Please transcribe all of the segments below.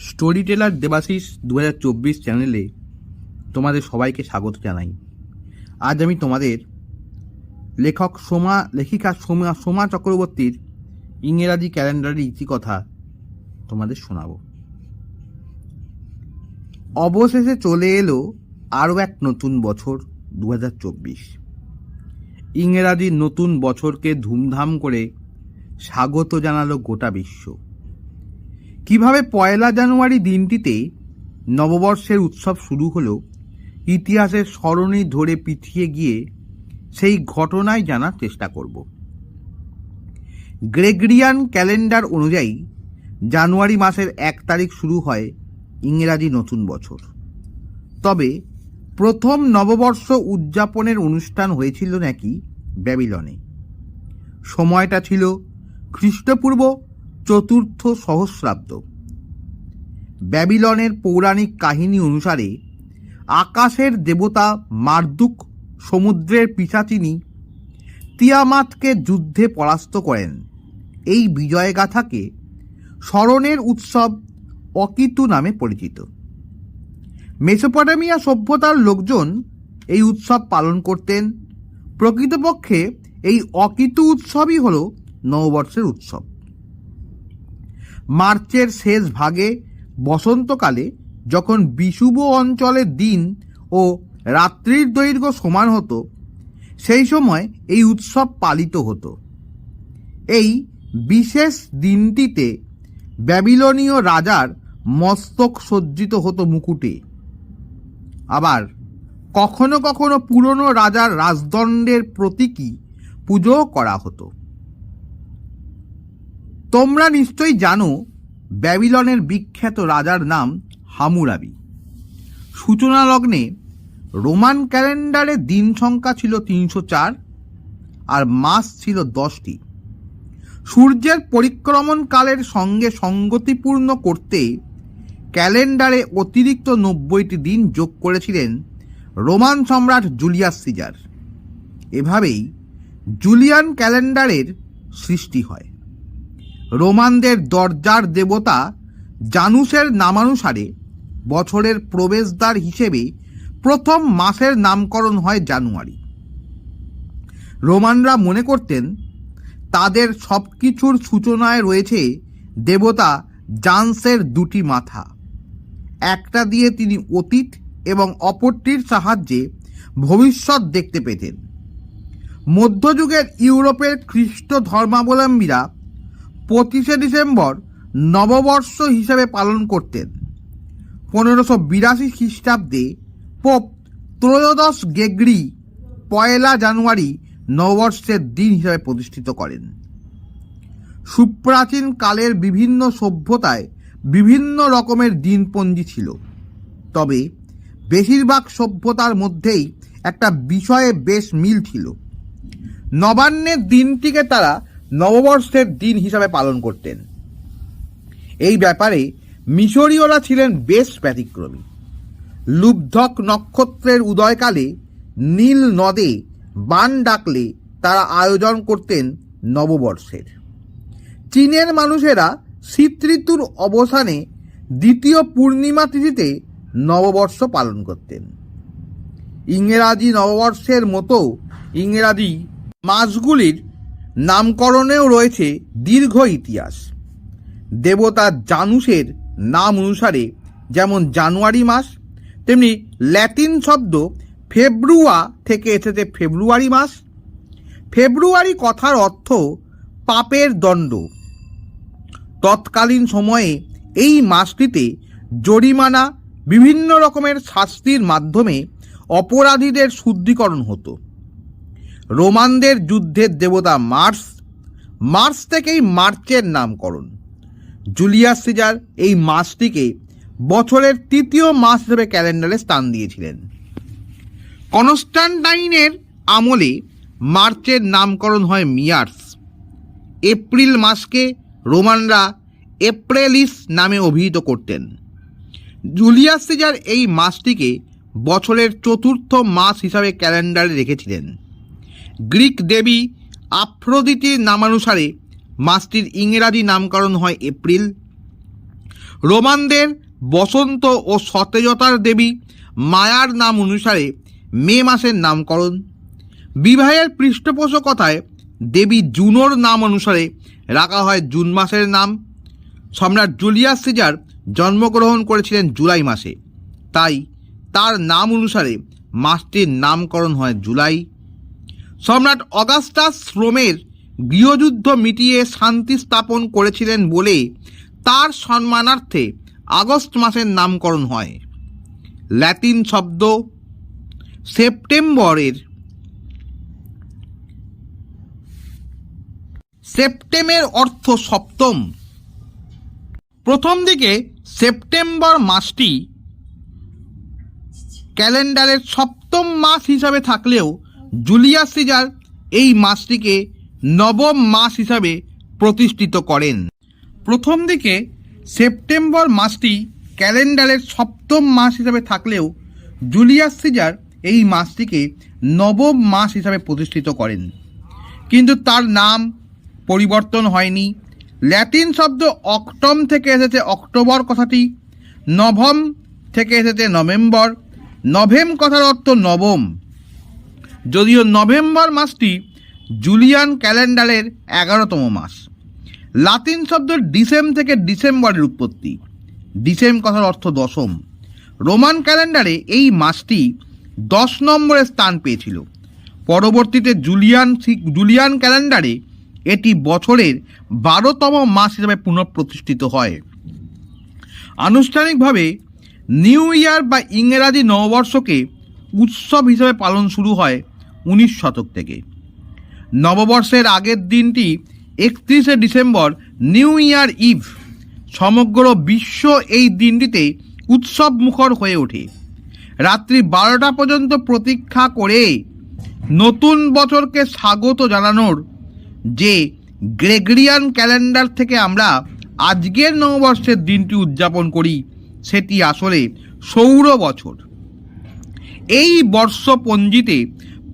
Story teller Debashis 2024 চ্যানেলে তোমাদের সবাইকে স্বাগত জানাই। আজ আমি তোমাদের লেখিকা সোমা চক্রবর্তীর ইংরেজি ক্যালেন্ডারের ইতিকথা তোমাদের শোনাব। অবশেষে চলে এলো আরও এক নতুন বছর 2024। ইংরেজির নতুন বছরকে ধুমধাম করে স্বাগত জানালো গোটা বিশ্ব। কিভাবে 1 জানুয়ারি দিনটিতে নববর্ষের উৎসব শুরু হলো, ইতিহাসের সরণি ধরে পিছিয়ে গিয়ে সেই ঘটনায় জানার চেষ্টা করব। গ্রেগরিয়ান ক্যালেন্ডার অনুযায়ী জানুয়ারি মাসের 1 তারিখ শুরু হয় ইংরাজি নতুন বছর। তবে প্রথম নববর্ষ উদযাপনের অনুষ্ঠান হয়েছিল নাকি ব্যাবিলনে। সময়টা ছিল খ্রিস্টপূর্ব 4th সহস্রাব্দ। ব্যাবিলনের পৌরাণিক কাহিনী অনুসারে আকাশের দেবতা মারদুক সমুদ্রের পিশাচিনী তিয়ামাতকে যুদ্ধে পরাস্ত করেন। এই বিজয়গাথাকে স্মরণের উৎসব অকিতু নামে পরিচিত। মেসোপটেমিয়া সভ্যতার লোকজন এই উৎসব পালন করতেন। প্রকৃতপক্ষে এই অকিতু উৎসবই হল নববর্ষের উৎসব। মার্চের শেষ ভাগে বসন্তকালে যখন বিষুব অঞ্চলের দিন ও রাত্রির দৈর্ঘ্য সমান হতো, সেই সময় এই উৎসব পালিত হতো। এই বিশেষ দিনটিতে ব্যাবিলনীয় রাজার মস্তক সজ্জিত হতো মুকুটে। আবার কখনো কখনো পুরনো রাজার রাজদণ্ডের প্রতীকী পুজো করা হতো। তোমরা নিশ্চয়ই জানো ব্যাবিলনের বিখ্যাত রাজার নাম হামুরাবি। সূচনা লগ্নে রোমান ক্যালেন্ডারে দিন সংখ্যা ছিল 304 আর মাস ছিল 10টি। সূর্যের পরিক্রমণকালের সঙ্গে সঙ্গতিপূর্ণ করতে ক্যালেন্ডারে অতিরিক্ত 90টি দিন যোগ করেছিলেন রোমান সম্রাট জুলিয়াস সিজার। এভাবেই জুলিয়ান ক্যালেন্ডারের সৃষ্টি হয়। রোমানদের দরজার দেবতা জানুসের নামানুসারে বছরের প্রবেশদ্বার হিসেবে প্রথম মাসের নামকরণ হয় জানুয়ারি। রোমানরা মনে করতেন তাদের সব কিছুর সূচনায় রয়েছে দেবতা জানসের 2টি মাথা। একটা দিয়ে তিনি অতীত এবং অপরটির সাহায্যে ভবিষ্যৎ দেখতে পেতেন। মধ্যযুগের ইউরোপের খ্রিস্ট ধর্মাবলম্বীরা 25শে ডিসেম্বর নববর্ষ হিসেবে পালন করতেন। 1582 খ্রিস্টাব্দে পোপ ত্রয়োদশ গ্রেগরি 1 জানুয়ারি নববর্ষের দিন হিসাবে প্রতিষ্ঠিত করেন। সুপ্রাচীন কালের বিভিন্ন সভ্যতায় বিভিন্ন রকমের দিনপঞ্জি ছিল, তবে বেশিরভাগ সভ্যতার মধ্যেই একটা বিষয়ে বেশ মিল ছিল। নবান্নের দিনটিকে তারা নববর্ষের দিন হিসাবে পালন করতেন। এই ব্যাপারে মিশরীয়রা ছিলেন বেশ ব্যতিক্রমী। লুব্ধক নক্ষত্রের উদয়কালে নীল নদে বান ডাকলে তারা আয়োজন করতেন নববর্ষের। চীনের মানুষেরা শীত ঋতুর অবসানে দ্বিতীয় পূর্ণিমা তিথিতে নববর্ষ পালন করতেন। ইংরাজি নববর্ষের মতো ইংরাজি মাসগুলির নামকরণেও রয়েছে দীর্ঘ ইতিহাস। দেবতা জানুসের নাম অনুসারে যেমন জানুয়ারি মাস, তেমনি ল্যাটিন শব্দ ফেব্রুয়া থেকে এসেছে ফেব্রুয়ারি মাস। ফেব্রুয়ারি কথার অর্থ পাপের দণ্ড। তৎকালীন সময়ে এই মাসটিতে জরিমানা, বিভিন্ন রকমের শাস্তির মাধ্যমে অপরাধীদের শুদ্ধিকরণ হতো। রোমানদের যুদ্ধের দেবতা মার্স থেকেই মার্চের নামকরণ। জুলিয়াস সিজার এই মাসটিকে বছরের 3য় মাস হিসেবে ক্যালেন্ডারে স্থান দিয়েছিলেন। কনস্টান্টাইনের আমলে মার্চের নামকরণ হয় মিয়ার্স। এপ্রিল মাসকে রোমানরা এপ্রিলিস নামে অভিহিত করতেন। জুলিয়াস সিজার এই মাসটিকে বছরের 4র্থ মাস হিসাবে ক্যালেন্ডারে রেখেছিলেন। গ্রিক দেবী আফ্রোদিটির নামানুসারে মাসটির ইংরাজি নামকরণ হয় এপ্রিল। রোমানদের বসন্ত ও সতেজতার দেবী মায়ার নাম অনুসারে মে মাসের নামকরণ। বিবাহের পৃষ্ঠপোষকতায় দেবী জুনোর নাম অনুসারে রাখা হয় জুন মাসের নাম। সম্রাট জুলিয়াস সিজার জন্মগ্রহণ করেছিলেন জুলাই মাসে, তাই তার নাম অনুসারে মাসটির নামকরণ হয় জুলাই। সম্রাট অগাস্টাস রোমের গৃহযুদ্ধ মিটিয়ে শান্তি স্থাপন করেছিলেন বলে তার সম্মানার্থে আগস্ট মাসের নামকরণ হয়। ল্যাটিন শব্দ সেপ্টেমের অর্থ সপ্তম। প্রথম দিকে সেপ্টেম্বর মাসটি ক্যালেন্ডারের সপ্তম মাস হিসাবে থাকলেও জুলিয়াস সিজার এই মাসটিকে নবম মাস হিসাবে প্রতিষ্ঠিত করেন। প্রথম দিকে সেপ্টেম্বর মাসটি ক্যালেন্ডারের সপ্তম মাস হিসাবে থাকলেও জুলিয়াস সিজার এই মাসটিকে নবম মাস হিসাবে প্রতিষ্ঠিত করেন, কিন্তু তার নাম পরিবর্তন হয়নি। ল্যাটিন শব্দ অক্টম থেকে এসেছে অক্টোবর কথাটি, নভম থেকে এসেছে নভেম্বর, নভেম কথার অর্থ নবম। যদিও নভেম্বর মাসটি জুলিয়ান ক্যালেন্ডারের 11তম মাস। লাতিন শব্দ ডিসেম থেকে ডিসেম্বরের উৎপত্তি, ডিসেম কথার অর্থ দশম। রোমান ক্যালেন্ডারে এই মাসটি 10 নম্বরে স্থান পেয়েছিল। পরবর্তীতে জুলিয়ান ক্যালেন্ডারে এটি বছরের 12তম মাস হিসেবে পুনঃপ্রতিষ্ঠিত হয়। আনুষ্ঠানিকভাবে নিউ ইয়ার বা ইংরেজি নববর্ষকে উৎসব হিসেবে পালন শুরু হয় 19 শতক থেকে। নববর্ষের আগের দিনটি 31শে ডিসেম্বর নিউ ইয়ার ইভ। সমগ্র বিশ্ব এই দিনটিতে উৎসব মুখর হয়ে ওঠে। রাত্রি 12টা পর্যন্ত প্রতীক্ষা করে নতুন বছরকে স্বাগত জানানোর যে গ্রেগরিয়ান ক্যালেন্ডার থেকে আমরা আজকের নববর্ষের দিনটি উদযাপন করি, সেটি আসলে সৌর বছর। এই বর্ষপঞ্জিতে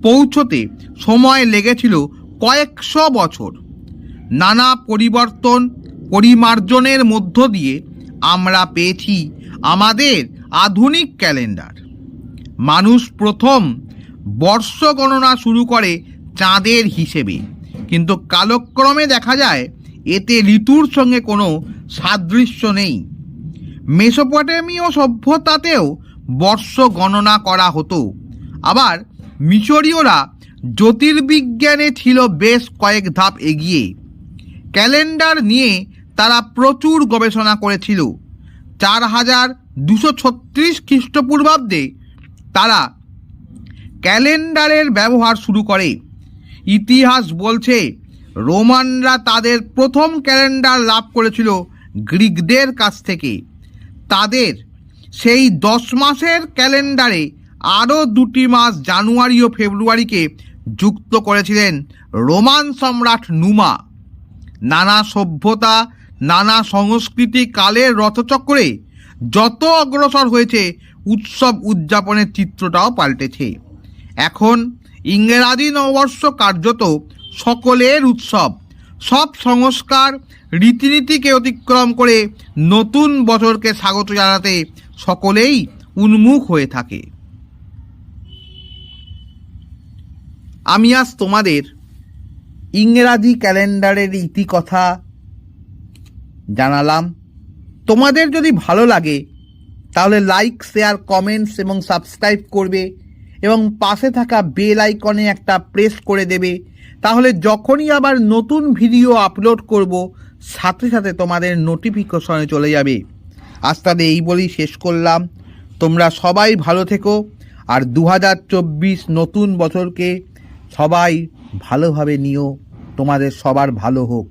পৌঁছতে সময় লেগেছিল কয়েকশো বছর। নানা পরিবর্তন পরিমার্জনের মধ্য দিয়ে আমরা পেয়েছি আমাদের আধুনিক ক্যালেন্ডার। মানুষ প্রথম বর্ষ গণনা শুরু করে চাঁদের হিসেবে, কিন্তু কালক্রমে দেখা যায় এতে ঋতুর সঙ্গে কোনো সাদৃশ্য নেই। মেসোপটেমীয় সভ্যতাতেও বর্ষ গণনা করা হতো। আবার মিশরীয়রা জ্যোতির্বিজ্ঞানে ছিল বেশ কয়েক ধাপ এগিয়ে। ক্যালেন্ডার নিয়ে তারা প্রচুর গবেষণা করেছিল। 4236 খ্রিস্টপূর্বাব্দে তারা ক্যালেন্ডারের ব্যবহার শুরু করে। ইতিহাস বলছে রোমানরা তাদের প্রথম ক্যালেন্ডার লাভ করেছিল গ্রিকদের কাছ থেকে। তাদের সেই 10 মাসের ক্যালেন্ডারে আরও 2টি মাস জানুয়ারি ও ফেব্রুয়ারিকে যুক্ত করেছিলেন রোমান সম্রাট নুমা। নানা সভ্যতা নানা সংস্কৃতি কালের রথচক্রে যত অগ্রসর হয়েছে, উৎসব উদযাপনের চিত্রটাও পাল্টেছে। এখন ইংরাজি নববর্ষ কার্যত সকলের উৎসব। সব সংস্কার রীতিনীতিকে অতিক্রম করে নতুন বছরকে স্বাগত জানাতে সকলেই উন্মুখ হয়ে থাকে। আমি আজ তোমাদের ইংরাজি ক্যালেন্ডারের ইতিকথা জানালাম। তোমাদের যদি ভালো লাগে তাহলে লাইক, শেয়ার, কমেন্টস এবং সাবস্ক্রাইব করবে এবং পাশে থাকা বেল আইকনে একটা প্রেস করে দেবে। তাহলে যখনই আবার নতুন ভিডিও আপলোড করব, সাথে সাথে তোমাদের নোটিফিকেশনে চলে যাবে। আজ তাহলে এই বলেই শেষ করলাম। তোমরা সবাই ভালো থেকো, আর 2024 নতুন বছরকে সবাই ভালোভাবে নিও। তোমাদের সবার ভালো হোক।